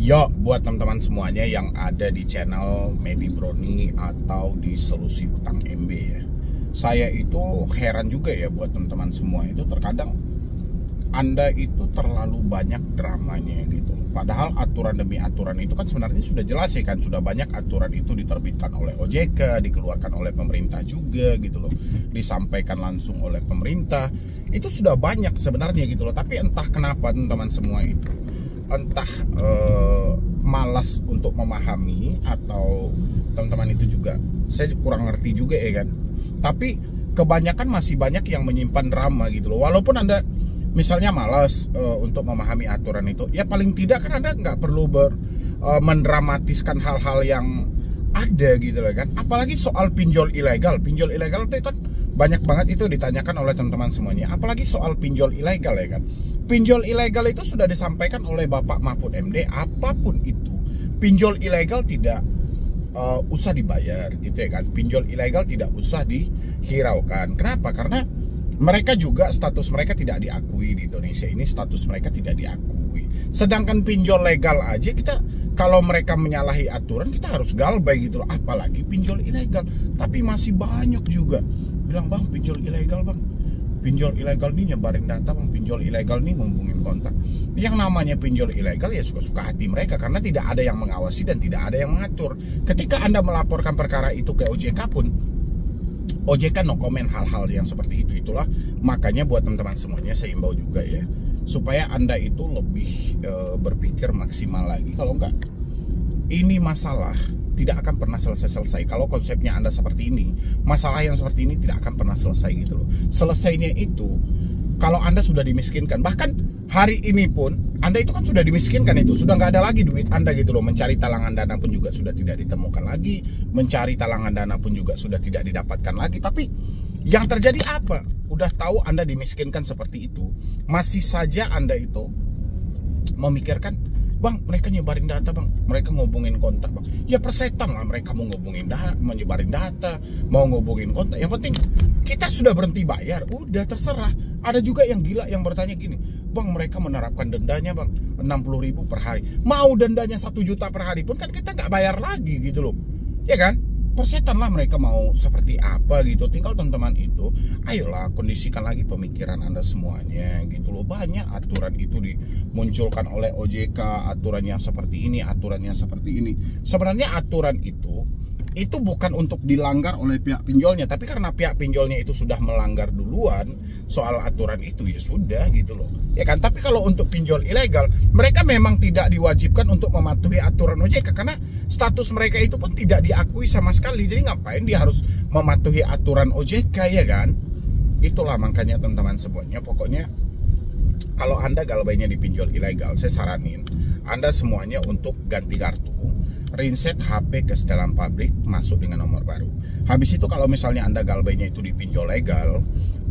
Yo, buat teman-teman semuanya yang ada di channel Medi Broni atau di Solusi Utang MB ya. Saya itu heran juga ya buat teman-teman semua itu terkadang Anda itu terlalu banyak dramanya gitu. Padahal aturan demi aturan itu kan sebenarnya sudah jelas ya kan. Sudah banyak aturan itu diterbitkan oleh OJK, dikeluarkan oleh pemerintah juga gitu loh. Disampaikan langsung oleh pemerintah. Itu sudah banyak sebenarnya gitu loh. Tapi entah kenapa teman-teman semua itu entah malas untuk memahami atau teman-teman itu juga saya kurang ngerti juga ya kan. Tapi kebanyakan masih banyak yang menyimpan drama gitu loh. Walaupun Anda misalnya malas untuk memahami aturan itu, ya paling tidak kan Anda nggak perlu mendramatiskan hal-hal yang ada gitu loh kan. Apalagi soal pinjol ilegal itu kan banyak banget itu ditanyakan oleh teman-teman semuanya. Apalagi soal pinjol ilegal ya kan. Pinjol ilegal itu sudah disampaikan oleh Bapak Mahfud MD, apapun itu pinjol ilegal tidak usah dibayar gitu ya kan. Pinjol ilegal tidak usah dihiraukan. Kenapa? Karena mereka juga status mereka tidak diakui di Indonesia ini, status mereka tidak diakui. Sedangkan pinjol legal aja kita kalau mereka menyalahi aturan kita harus galbay gitu loh, apalagi pinjol ilegal. Tapi masih banyak juga bilang, "Bang, pinjol ilegal, Bang. Pinjol ilegal nih nyebarin data, Bang. Pinjol ilegal nih ngubungin kontak." Yang namanya pinjol ilegal ya suka-suka hati mereka karena tidak ada yang mengawasi dan tidak ada yang mengatur. Ketika Anda melaporkan perkara itu ke OJK pun OJK no comment hal-hal yang seperti itu. Itulah makanya buat teman-teman semuanya saya imbau juga ya, supaya Anda itu lebih berpikir maksimal lagi. Kalau enggak, ini masalah tidak akan pernah selesai-selesai. Kalau konsepnya Anda seperti ini, masalah yang seperti ini tidak akan pernah selesai gitu loh. Selesainya itu kalau Anda sudah dimiskinkan. Bahkan hari ini pun Anda itu kan sudah dimiskinkan, itu sudah nggak ada lagi duit Anda gitu loh. Mencari talangan dana pun juga sudah tidak ditemukan lagi. Mencari talangan dana pun juga sudah tidak didapatkan lagi. Tapi yang terjadi apa? Udah tahu Anda dimiskinkan seperti itu, masih saja Anda itu memikirkan, "Bang, mereka nyebarin data, Bang. Mereka ngubungin kontak, Bang." Ya persetan lah mereka mau ngubungin data, mau nyebarin data, mau ngubungin kontak. Yang penting kita sudah berhenti bayar, udah terserah. Ada juga yang gila yang bertanya gini, "Bang, mereka menerapkan dendanya, Bang, 60.000 per hari. Mau dendanya 1 juta per hari pun kan kita nggak bayar lagi gitu loh." Ya kan? Persetan lah mereka mau seperti apa gitu. Tinggal teman-teman itu, ayolah kondisikan lagi pemikiran Anda semuanya gitu loh. Banyak aturan itu dimunculkan oleh OJK, aturan yang seperti ini, aturan yang seperti ini. Sebenarnya aturan itu bukan untuk dilanggar oleh pihak pinjolnya, tapi karena pihak pinjolnya itu sudah melanggar duluan soal aturan itu, ya sudah gitu loh. Ya kan? Tapi kalau untuk pinjol ilegal, mereka memang tidak diwajibkan untuk mematuhi aturan OJK karena status mereka itu pun tidak diakui sama sekali. Jadi ngapain dia harus mematuhi aturan OJK ya kan? Itulah makanya teman-teman semuanya, pokoknya kalau Anda galbainya di pinjol ilegal, saya saranin Anda semuanya untuk ganti kartu, reset HP ke setelan pabrik, masuk dengan nomor baru. Habis itu kalau misalnya Anda galbainya itu di pinjol legal,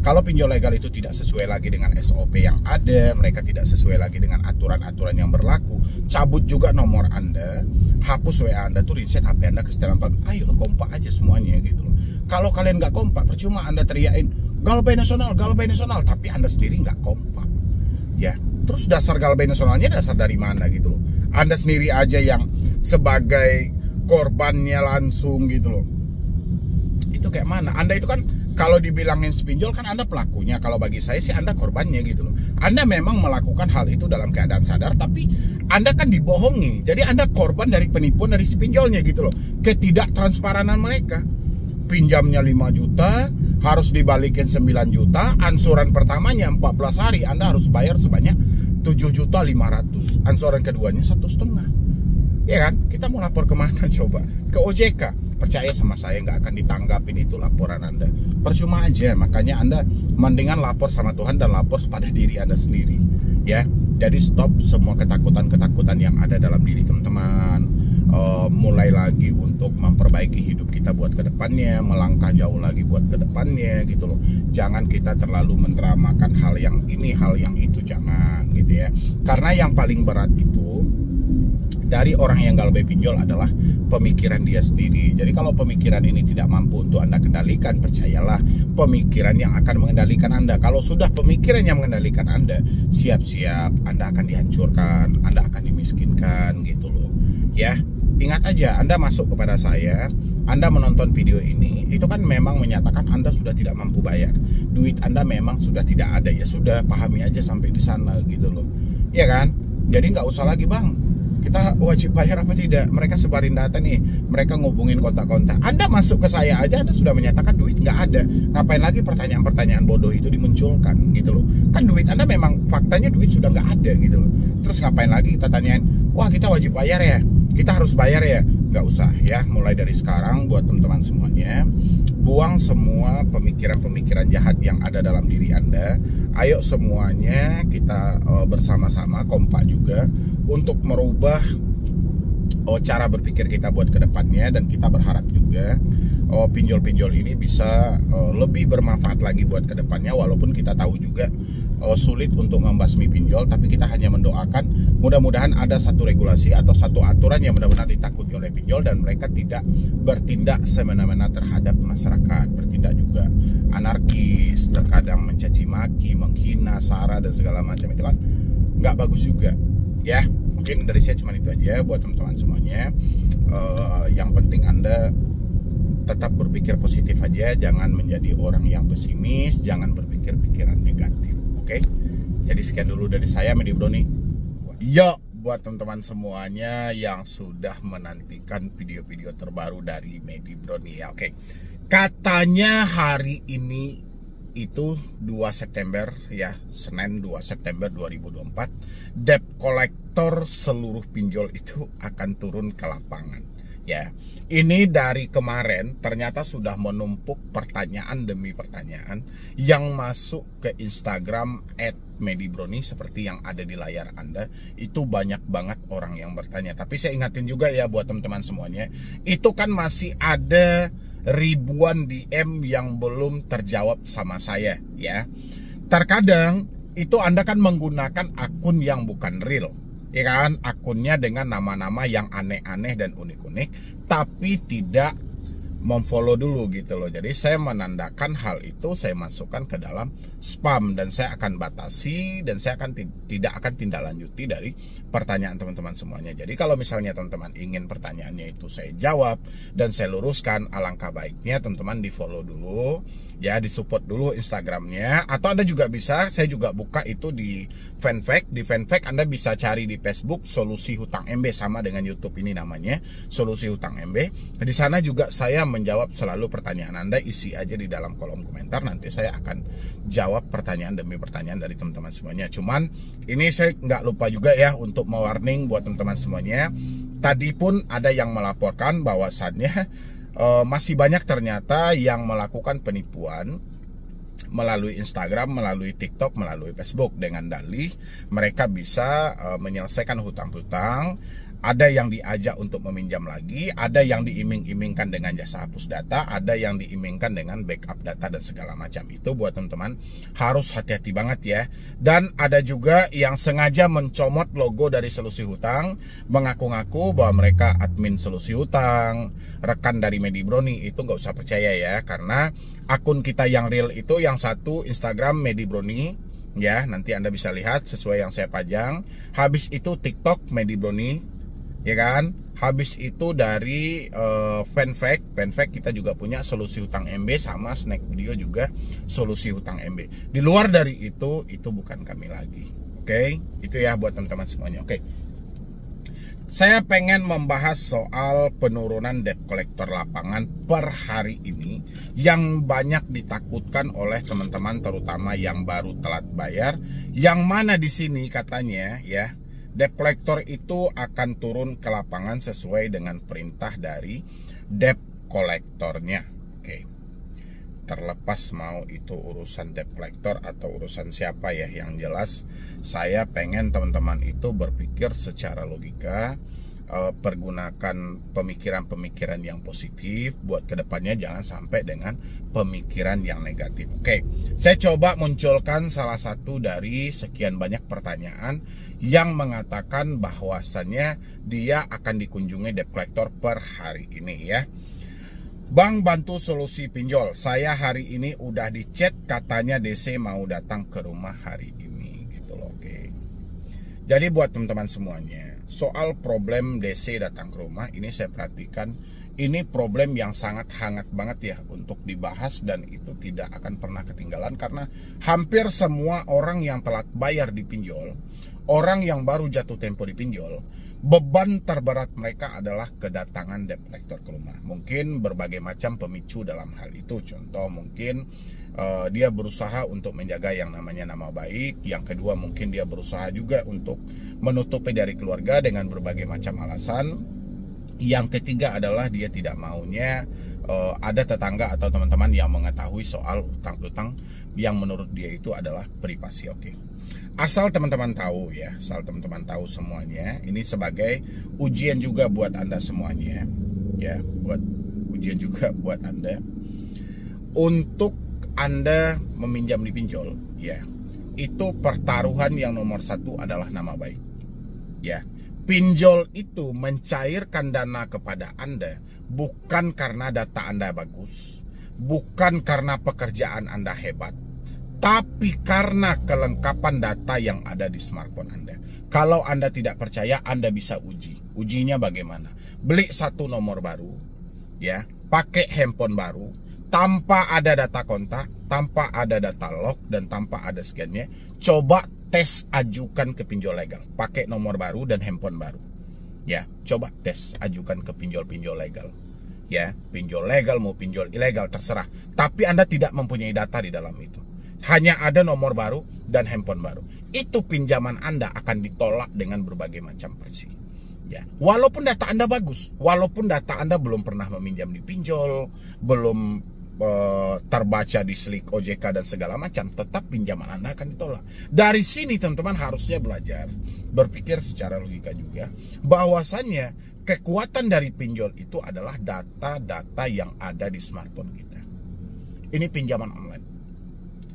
kalau pinjol legal itu tidak sesuai lagi dengan SOP yang ada, mereka tidak sesuai lagi dengan aturan-aturan yang berlaku, cabut juga nomor Anda, hapus WA Anda tuh, reset HP Anda ke setelan pabrik. Ayo kompak aja semuanya gitu loh. Kalau kalian nggak kompak, percuma Anda teriakin galbay nasional, tapi Anda sendiri nggak kompak. Ya, terus dasar galbay nasionalnya dasar dari mana gitu loh? Anda sendiri aja yang sebagai korbannya langsung gitu loh. Itu kayak mana? Anda itu kan kalau dibilangin sepinjol kan Anda pelakunya. Kalau bagi saya sih Anda korbannya gitu loh. Anda memang melakukan hal itu dalam keadaan sadar, tapi Anda kan dibohongi. Jadi Anda korban dari penipuan dari si pinjolnya gitu loh. Ketidaktransparanan mereka. Pinjamnya 5 juta, harus dibalikin 9 juta, ansuran pertamanya 14 hari Anda harus bayar sebanyak 7.500.000. Ansuran keduanya 1,5. Ya kan? Kita mau lapor kemana coba? Ke OJK. Percaya sama saya nggak akan ditanggapin itu laporan Anda. Percuma aja. Makanya Anda mendingan lapor sama Tuhan dan lapor pada diri Anda sendiri. Ya. Jadi stop semua ketakutan-ketakutan yang ada dalam diri teman-teman. Mulai lagi untuk memperbaiki hidup kita buat kedepannya, melangkah jauh lagi buat kedepannya gitu loh. Jangan kita terlalu mendramakan hal yang ini, hal yang itu, jangan gitu ya. Karena yang paling berat itu dari orang yang galbay pinjol adalah pemikiran dia sendiri. Jadi kalau pemikiran ini tidak mampu untuk Anda kendalikan, percayalah pemikiran yang akan mengendalikan Anda. Kalau sudah pemikiran yang mengendalikan Anda, siap-siap Anda akan dihancurkan, Anda akan dimiskinkan gitu loh. ya. Ingat aja, Anda masuk kepada saya, Anda menonton video ini, itu kan memang menyatakan Anda sudah tidak mampu bayar. Duit Anda memang sudah tidak ada, ya sudah, pahami aja sampai di sana gitu loh. Ya kan? Jadi nggak usah lagi, Bang, kita wajib bayar apa tidak. Mereka sebarin data nih, mereka ngubungin kontak-kontak. Anda masuk ke saya aja, Anda sudah menyatakan duit nggak ada. Ngapain lagi pertanyaan-pertanyaan bodoh itu dimunculkan gitu loh. Kan duit Anda memang faktanya duit sudah nggak ada gitu loh. Terus ngapain lagi kita tanyain, wah kita wajib bayar ya, kita harus bayar ya. Nggak usah ya. Mulai dari sekarang buat teman-teman semuanya, buang semua pemikiran-pemikiran jahat yang ada dalam diri Anda. Ayo semuanya kita bersama-sama kompak juga untuk merubah cara berpikir kita buat kedepannya. Dan kita berharap juga pinjol-pinjol ini bisa lebih bermanfaat lagi buat kedepannya. Walaupun kita tahu juga sulit untuk membasmi pinjol, tapi kita hanya mendoakan mudah-mudahan ada satu regulasi atau satu aturan yang benar-benar ditakuti oleh pinjol, dan mereka tidak bertindak semena-mena terhadap masyarakat, bertindak juga anarkis, terkadang mencaci maki, menghina, sara dan segala macam. Itu kan nggak bagus juga ya. Mungkin dari saya cuma itu aja buat teman-teman semuanya. Yang penting Anda tetap berpikir positif aja, jangan menjadi orang yang pesimis, jangan berpikir pikiran negatif. Oke? Jadi sekian dulu dari saya, Medi Broni. Yo, buat teman-teman semuanya yang sudah menantikan video-video terbaru dari Medi Broni ya. Oke. Katanya hari ini itu 2 September ya, Senin 2 September 2024, debt collector seluruh pinjol itu akan turun ke lapangan ya. Ini dari kemarin ternyata sudah menumpuk pertanyaan demi pertanyaan yang masuk ke Instagram @medibroni seperti yang ada di layar Anda. Itu banyak banget orang yang bertanya. Tapi saya ingatin juga ya buat teman-teman semuanya, itu kan masih ada ribuan DM yang belum terjawab sama saya ya. Terkadang itu Anda kan menggunakan akun yang bukan real, ya kan, akunnya dengan nama-nama yang aneh-aneh dan unik-unik, tapi tidak memfollow dulu gitu loh. Jadi saya menandakan hal itu, saya masukkan ke dalam spam, dan saya akan batasi, dan saya akan tidak akan tindak lanjuti dari pertanyaan teman-teman semuanya. Jadi kalau misalnya teman-teman ingin pertanyaannya itu saya jawab dan saya luruskan, alangkah baiknya teman-teman di follow dulu ya, di support dulu Instagramnya. Atau Anda juga bisa, saya juga buka itu di fanfact. Di fanfact Anda bisa cari di Facebook Solusi Hutang MB, sama dengan YouTube ini namanya Solusi Hutang MB. Di sana juga saya menjawab selalu pertanyaan Anda. Isi aja di dalam kolom komentar, nanti saya akan jawab pertanyaan demi pertanyaan dari teman-teman semuanya. Cuman ini saya nggak lupa juga ya untuk mewarning buat teman-teman semuanya. Tadi pun ada yang melaporkan bahwasannya masih banyak ternyata yang melakukan penipuan melalui Instagram, melalui TikTok, melalui Facebook dengan dalih mereka bisa menyelesaikan hutang-hutang. Ada yang diajak untuk meminjam lagi, ada yang diiming-imingkan dengan jasa hapus data, ada yang diimingkan dengan backup data dan segala macam. Itu buat teman-teman harus hati-hati banget ya. Dan ada juga yang sengaja mencomot logo dari Solusi Hutang, mengaku-ngaku bahwa mereka admin Solusi Hutang, rekan dari Medi Broni. Itu nggak usah percaya ya, karena akun kita yang real itu yang satu Instagram Medi Broni ya, nanti Anda bisa lihat sesuai yang saya pajang. Habis itu TikTok Medi Broni, ya kan. Habis itu dari fanfact kita juga punya Solusi Hutang MB, sama Snack Video juga Solusi Hutang MB. Di luar dari itu bukan kami lagi. Oke, itu ya buat teman-teman semuanya. Oke. Saya pengen membahas soal penurunan debt collector lapangan per hari ini yang banyak ditakutkan oleh teman-teman, terutama yang baru telat bayar, yang mana di sini katanya ya, debt collector itu akan turun ke lapangan sesuai dengan perintah dari debt collectornya. Oke. Terlepas mau itu urusan debt collector atau urusan siapa ya, yang jelas saya pengen teman-teman itu berpikir secara logika, pergunakan pemikiran-pemikiran yang positif buat kedepannya, jangan sampai dengan pemikiran yang negatif. Oke, saya coba munculkan salah satu dari sekian banyak pertanyaan yang mengatakan bahwasannya dia akan dikunjungi debt collector per hari ini ya. Bang, bantu solusi pinjol. Saya hari ini udah dichat, katanya DC mau datang ke rumah hari ini gitu loh. Oke. Jadi buat teman-teman semuanya, soal problem DC datang ke rumah, ini saya perhatikan, ini problem yang sangat hangat banget ya untuk dibahas, dan itu tidak akan pernah ketinggalan karena hampir semua orang yang telat bayar di pinjol, orang yang baru jatuh tempo di pinjol, beban terberat mereka adalah kedatangan debt collector ke rumah. Mungkin berbagai macam pemicu dalam hal itu. Contoh mungkin dia berusaha untuk menjaga yang namanya nama baik. Yang kedua mungkin dia berusaha juga untuk menutupi dari keluarga dengan berbagai macam alasan. Yang ketiga adalah dia tidak maunya ada tetangga atau teman-teman yang mengetahui soal utang-utang yang menurut dia itu adalah privasi. Oke. Asal teman-teman tahu ya, asal teman-teman tahu semuanya, ini sebagai ujian juga buat Anda semuanya ya, buat ujian juga buat Anda. Untuk Anda meminjam di pinjol ya, itu pertaruhan yang nomor satu adalah nama baik ya. Pinjol itu mencairkan dana kepada Anda bukan karena data Anda bagus, bukan karena pekerjaan Anda hebat, tapi karena kelengkapan data yang ada di smartphone Anda. Kalau Anda tidak percaya, Anda bisa uji. Ujinya bagaimana? Beli satu nomor baru, ya, pakai handphone baru, tanpa ada data kontak, tanpa ada data log, dan tanpa ada scan-nya. Coba tes ajukan ke pinjol legal, pakai nomor baru dan handphone baru. Ya, coba tes ajukan ke pinjol-pinjol legal. Ya, pinjol legal mau pinjol ilegal terserah. Tapi Anda tidak mempunyai data di dalam itu. Hanya ada nomor baru dan handphone baru. Itu pinjaman Anda akan ditolak dengan berbagai macam versi. Ya, walaupun data Anda bagus, walaupun data Anda belum pernah meminjam di pinjol, belum terbaca di SLIK OJK dan segala macam, tetap pinjaman Anda akan ditolak. Dari sini teman-teman harusnya belajar berpikir secara logika juga, bahwasannya kekuatan dari pinjol itu adalah data-data yang ada di smartphone kita. Ini pinjaman online.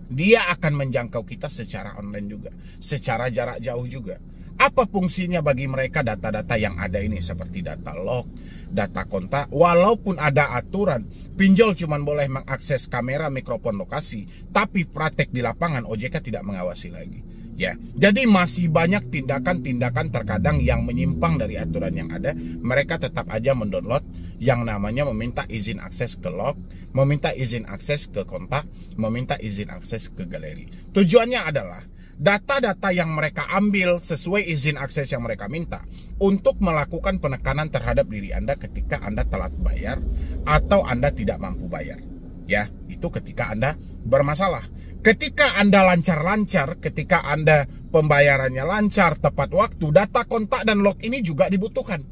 Dia akan menjangkau kita secara online juga, secara jarak jauh juga. Apa fungsinya bagi mereka data-data yang ada ini, seperti data log, data kontak? Walaupun ada aturan, pinjol cuma boleh mengakses kamera, mikrofon, lokasi, tapi praktek di lapangan OJK tidak mengawasi lagi. Ya, jadi masih banyak tindakan-tindakan terkadang yang menyimpang dari aturan yang ada. Mereka tetap aja mendownload yang namanya meminta izin akses ke log, meminta izin akses ke kontak, meminta izin akses ke galeri. Tujuannya adalah data-data yang mereka ambil sesuai izin akses yang mereka minta untuk melakukan penekanan terhadap diri Anda ketika Anda telat bayar atau Anda tidak mampu bayar. Ya, itu ketika Anda bermasalah. Ketika Anda lancar-lancar, ketika Anda pembayarannya lancar, tepat waktu, data kontak dan log ini juga dibutuhkan.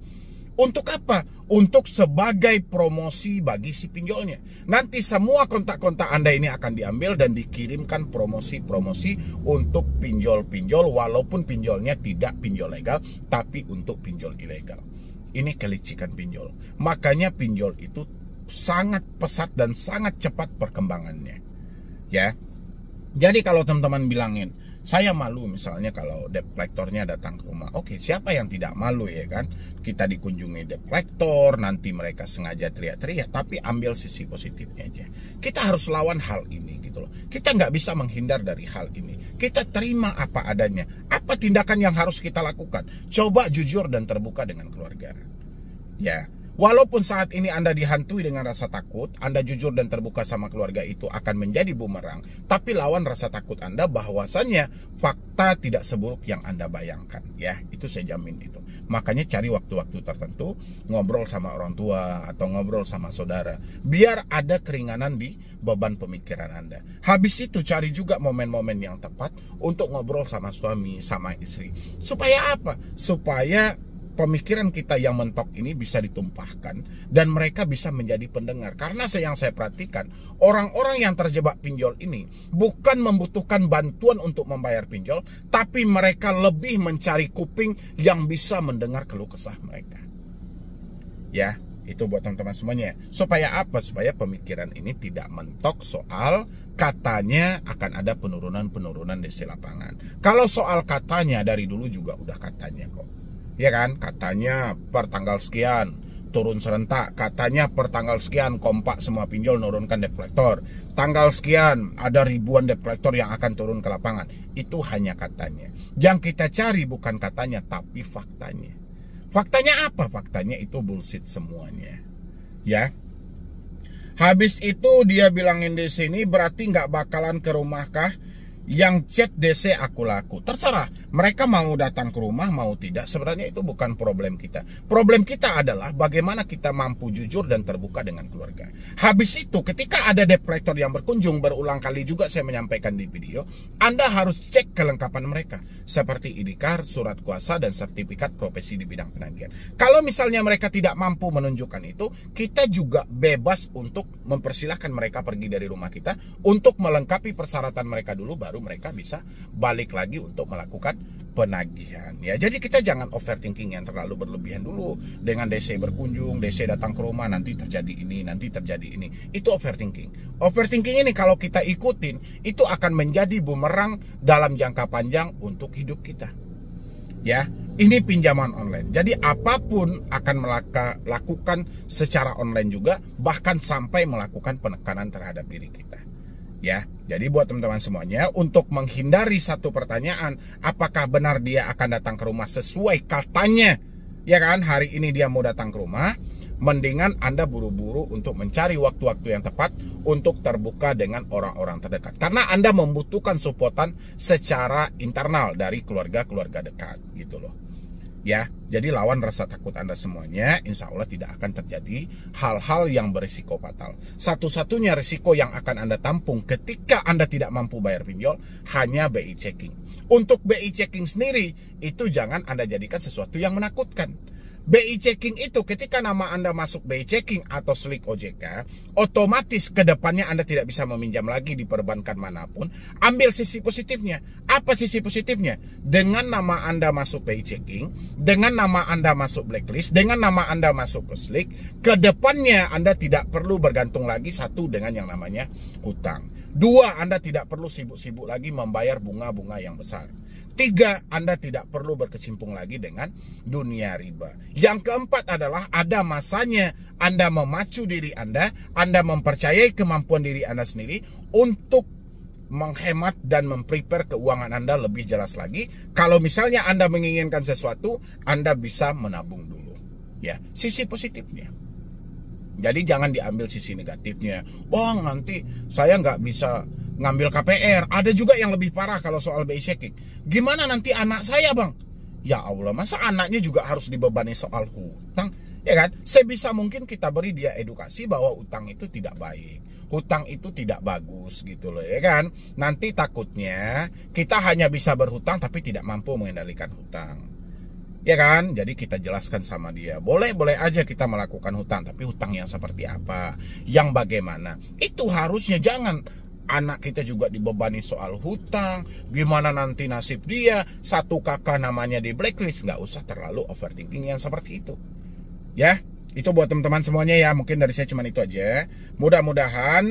Untuk apa? Untuk sebagai promosi bagi si pinjolnya. Nanti semua kontak-kontak Anda ini akan diambil dan dikirimkan promosi-promosi untuk pinjol-pinjol, walaupun pinjolnya tidak pinjol legal, tapi untuk pinjol ilegal. Ini kelicikan pinjol. Makanya pinjol itu sangat pesat dan sangat cepat perkembangannya. Ya. Jadi kalau teman-teman bilangin, saya malu misalnya kalau debt collectornya datang ke rumah. Oke, siapa yang tidak malu ya kan? Kita dikunjungi debt collector, nanti mereka sengaja teriak-teriak, tapi ambil sisi positifnya aja. Kita harus lawan hal ini gitu loh. Kita nggak bisa menghindar dari hal ini. Kita terima apa adanya. Apa tindakan yang harus kita lakukan? Coba jujur dan terbuka dengan keluarga. Ya. Walaupun saat ini Anda dihantui dengan rasa takut, Anda jujur dan terbuka sama keluarga itu akan menjadi bumerang. Tapi lawan rasa takut Anda bahwasannya fakta tidak seburuk yang Anda bayangkan. Ya, itu saya jamin itu. Makanya cari waktu-waktu tertentu, ngobrol sama orang tua atau ngobrol sama saudara. Biar ada keringanan di beban pemikiran Anda. Habis itu cari juga momen-momen yang tepat untuk ngobrol sama suami, sama istri. Supaya apa? Supaya pemikiran kita yang mentok ini bisa ditumpahkan dan mereka bisa menjadi pendengar. Karena yang saya perhatikan, orang-orang yang terjebak pinjol ini bukan membutuhkan bantuan untuk membayar pinjol, tapi mereka lebih mencari kuping yang bisa mendengar keluh kesah mereka. Ya, itu buat teman-teman semuanya. Supaya apa? Supaya pemikiran ini tidak mentok soal katanya akan ada penurunan-penurunan DC lapangan. Kalau soal katanya dari dulu juga udah katanya kok. Ya kan, katanya per tanggal sekian turun serentak, katanya per tanggal sekian kompak semua pinjol nurunkan debt collector, tanggal sekian ada ribuan debt collector yang akan turun ke lapangan. Itu hanya katanya. Yang kita cari bukan katanya tapi faktanya. Faktanya apa? Faktanya itu bullshit semuanya. Ya. Habis itu dia bilangin di sini berarti nggak bakalan ke rumah kah? Yang chat DC aku laku. Terserah, mereka mau datang ke rumah mau tidak, sebenarnya itu bukan problem kita. Problem kita adalah bagaimana kita mampu jujur dan terbuka dengan keluarga. Habis itu ketika ada debt collector yang berkunjung, berulang kali juga saya menyampaikan di video, Anda harus cek kelengkapan mereka seperti ID card, surat kuasa, dan sertifikat profesi di bidang penagihan. Kalau misalnya mereka tidak mampu menunjukkan itu, kita juga bebas untuk mempersilahkan mereka pergi dari rumah kita untuk melengkapi persyaratan mereka dulu, baru mereka bisa balik lagi untuk melakukan penagihan. Ya, jadi kita jangan overthinking yang terlalu berlebihan dulu. Dengan DC berkunjung, DC datang ke rumah, nanti terjadi ini, nanti terjadi ini. Itu overthinking. Overthinking ini kalau kita ikutin, itu akan menjadi bumerang dalam jangka panjang untuk hidup kita. Ya, ini pinjaman online. Jadi apapun akan lakukan secara online juga, bahkan sampai melakukan penekanan terhadap diri kita. Ya, jadi buat teman-teman semuanya, untuk menghindari satu pertanyaan, apakah benar dia akan datang ke rumah sesuai katanya, ya kan, hari ini dia mau datang ke rumah, mendingan Anda buru-buru untuk mencari waktu-waktu yang tepat untuk terbuka dengan orang-orang terdekat. Karena Anda membutuhkan supportan secara internal dari keluarga-keluarga dekat, gitu loh. Ya, jadi lawan rasa takut Anda semuanya, insya Allah tidak akan terjadi hal-hal yang berisiko fatal. Satu-satunya risiko yang akan Anda tampung ketika Anda tidak mampu bayar pinjol hanya BI checking. Untuk BI checking sendiri, itu jangan Anda jadikan sesuatu yang menakutkan. BI checking itu ketika nama Anda masuk BI checking atau slik OJK, otomatis ke depannya Anda tidak bisa meminjam lagi di perbankan manapun. Ambil sisi positifnya. Apa sisi positifnya? Dengan nama Anda masuk BI checking, dengan nama Anda masuk blacklist, dengan nama Anda masuk ke slik, ke depannya Anda tidak perlu bergantung lagi satu dengan yang namanya hutang. Dua, Anda tidak perlu sibuk-sibuk lagi membayar bunga-bunga yang besar. Tiga, Anda tidak perlu berkecimpung lagi dengan dunia riba. Yang keempat adalah ada masanya Anda memacu diri Anda mempercayai kemampuan diri Anda sendiri untuk menghemat dan memprepare keuangan Anda lebih jelas lagi. Kalau misalnya Anda menginginkan sesuatu, Anda bisa menabung dulu. Ya, sisi positifnya. Jadi jangan diambil sisi negatifnya. Bang, nanti saya nggak bisa ngambil KPR. Ada juga yang lebih parah kalau soal BI checking. Gimana nanti anak saya, Bang? Ya Allah, masa anaknya juga harus dibebani soal hutang? Ya kan? Sebisa mungkin kita beri dia edukasi bahwa hutang itu tidak baik. Hutang itu tidak bagus gitu loh, ya kan? Nanti takutnya kita hanya bisa berhutang tapi tidak mampu mengendalikan hutang. Ya kan? Jadi kita jelaskan sama dia, boleh-boleh aja kita melakukan hutang, tapi hutang yang seperti apa, yang bagaimana. Itu harusnya jangan anak kita juga dibebani soal hutang. Gimana nanti nasib dia, satu kakak namanya di blacklist. Nggak usah terlalu overthinking yang seperti itu. Ya, itu buat teman-teman semuanya ya. Mungkin dari saya cuma itu aja. Mudah-mudahan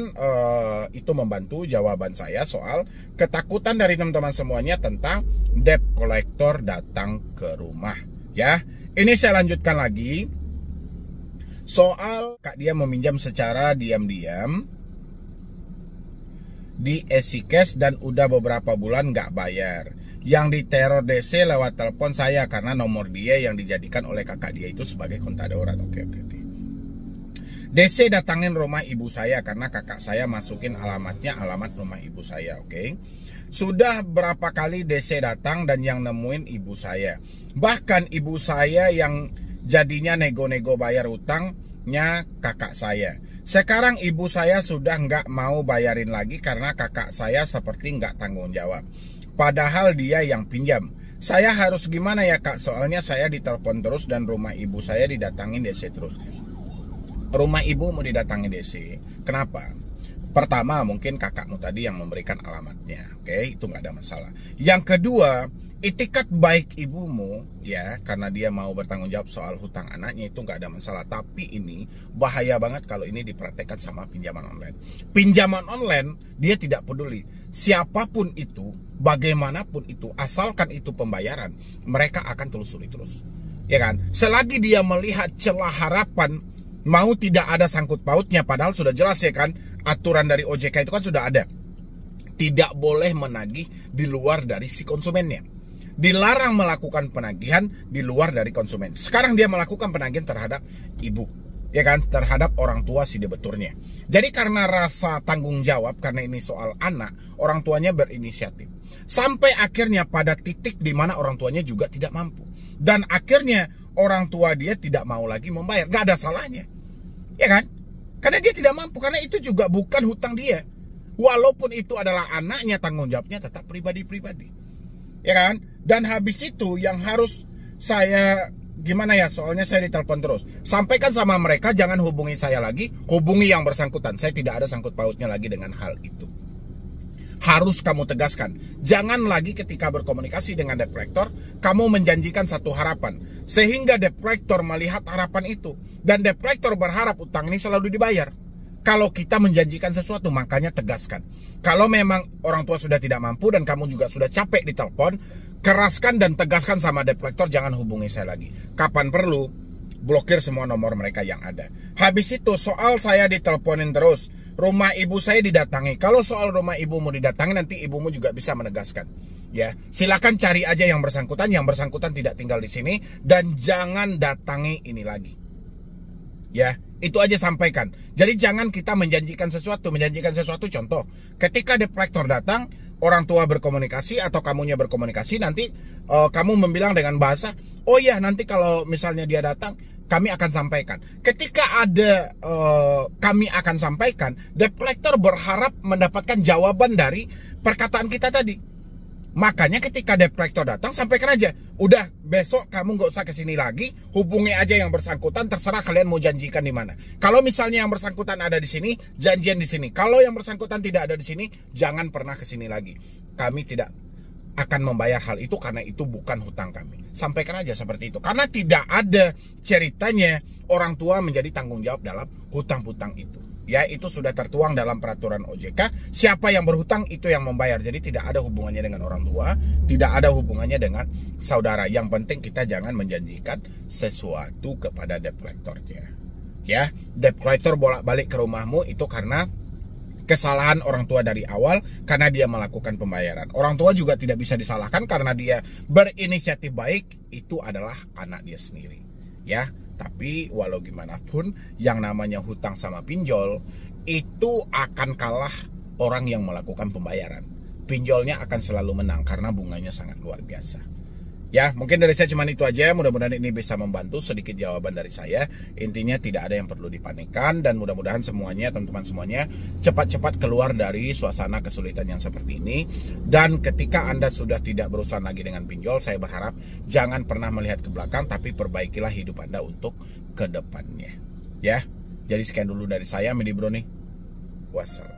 itu membantu jawaban saya soal ketakutan dari teman-teman semuanya tentang debt collector datang ke rumah. Ya, ini saya lanjutkan lagi soal Kak dia meminjam secara diam-diam di EasyCash dan udah beberapa bulan nggak bayar. Yang diteror DC lewat telepon saya karena nomor dia yang dijadikan oleh kakak dia itu sebagai kontak darurat. Oke. DC datangin rumah ibu saya karena kakak saya masukin alamatnya alamat rumah ibu saya. Oke. Sudah berapa kali DC datang dan yang nemuin ibu saya. Bahkan ibu saya yang jadinya nego-nego bayar hutangnya kakak saya. Sekarang ibu saya sudah nggak mau bayarin lagi karena kakak saya seperti nggak tanggung jawab. Padahal dia yang pinjam. Saya harus gimana ya Kak? Soalnya saya ditelepon terus dan rumah ibu saya didatangin DC terus. Rumah ibu mau didatangi DC. Kenapa? Pertama, mungkin kakakmu tadi yang memberikan alamatnya. Oke, itu nggak ada masalah. Yang kedua, itikat baik ibumu ya, karena dia mau bertanggung jawab soal hutang anaknya, itu nggak ada masalah. Tapi ini bahaya banget kalau ini dipraktekkan sama pinjaman online. Pinjaman online dia tidak peduli siapapun itu, bagaimanapun itu, asalkan itu pembayaran, mereka akan telusuri terus. Ya kan? Selagi dia melihat celah harapan, mau tidak ada sangkut pautnya, padahal sudah jelas ya kan, aturan dari OJK itu kan sudah ada. Tidak boleh menagih di luar dari si konsumennya. dilarang melakukan penagihan di luar dari konsumen. Sekarang dia melakukan penagihan terhadap ibu, ya kan, terhadap orang tua si debeturnya. Jadi karena rasa tanggung jawab, karena ini soal anak, orang tuanya berinisiatif. Sampai akhirnya pada titik di mana orang tuanya juga tidak mampu. Dan akhirnya orang tua dia tidak mau lagi membayar. Gak ada salahnya, ya kan? Karena dia tidak mampu, karena itu juga bukan hutang dia. Walaupun itu adalah anaknya, tanggung jawabnya tetap pribadi-pribadi, ya kan? Dan habis itu yang harus saya gimana ya, soalnya saya ditelepon terus. Sampaikan sama mereka jangan hubungi saya lagi, hubungi yang bersangkutan. Saya tidak ada sangkut pautnya lagi dengan hal itu. Harus kamu tegaskan. Jangan lagi ketika berkomunikasi dengan debt collector kamu menjanjikan satu harapan sehingga debt collector melihat harapan itu dan debt collector berharap utang ini selalu dibayar. Kalau kita menjanjikan sesuatu, makanya tegaskan. Kalau memang orang tua sudah tidak mampu dan kamu juga sudah capek ditelepon, keraskan dan tegaskan sama debt collector, jangan hubungi saya lagi. Kapan perlu, blokir semua nomor mereka yang ada. Habis itu soal saya diteleponin terus, rumah ibu saya didatangi. Kalau soal rumah ibumu didatangi, nanti ibumu juga bisa menegaskan. Ya, silakan cari aja yang bersangkutan tidak tinggal di sini dan jangan datangi ini lagi. Ya, itu aja sampaikan. Jadi jangan kita menjanjikan sesuatu contoh, ketika debt collector datang, orang tua berkomunikasi atau kamunya berkomunikasi, nanti kamu membilang dengan bahasa, oh ya nanti kalau misalnya dia datang, kami akan sampaikan. Ketika ada kami akan sampaikan, debt collector berharap mendapatkan jawaban dari perkataan kita tadi. Makanya ketika debt collector datang, sampaikan aja, udah besok kamu nggak usah kesini lagi, hubungi aja yang bersangkutan, terserah kalian mau janjikan di mana. Kalau misalnya yang bersangkutan ada di sini, janjian di sini. Kalau yang bersangkutan tidak ada di sini, jangan pernah kesini lagi. Kami tidak akan membayar hal itu karena itu bukan hutang kami. Sampaikan aja seperti itu. Karena tidak ada ceritanya orang tua menjadi tanggung jawab dalam hutang-hutang itu. Ya, itu sudah tertuang dalam peraturan OJK. Siapa yang berhutang itu yang membayar. Jadi tidak ada hubungannya dengan orang tua, tidak ada hubungannya dengan saudara. Yang penting kita jangan menjanjikan sesuatu kepada debt collector-nya. Ya, debt collector bolak-balik ke rumahmu itu karena kesalahan orang tua dari awal, karena dia melakukan pembayaran. Orang tua juga tidak bisa disalahkan karena dia berinisiatif baik, itu adalah anak dia sendiri. Ya, tapi walau gimana pun yang namanya hutang sama pinjol itu akan kalah orang yang melakukan pembayaran. Pinjolnya akan selalu menang karena bunganya sangat luar biasa. Ya, mungkin dari saya cuma itu aja. Mudah-mudahan ini bisa membantu sedikit jawaban dari saya. Intinya tidak ada yang perlu dipanikkan dan mudah-mudahan semuanya, teman-teman semuanya, cepat-cepat keluar dari suasana kesulitan yang seperti ini. Dan ketika Anda sudah tidak berurusan lagi dengan pinjol, saya berharap jangan pernah melihat ke belakang, tapi perbaikilah hidup Anda untuk ke depannya. Ya, jadi sekian dulu dari saya, Medi Broni. Wassalam.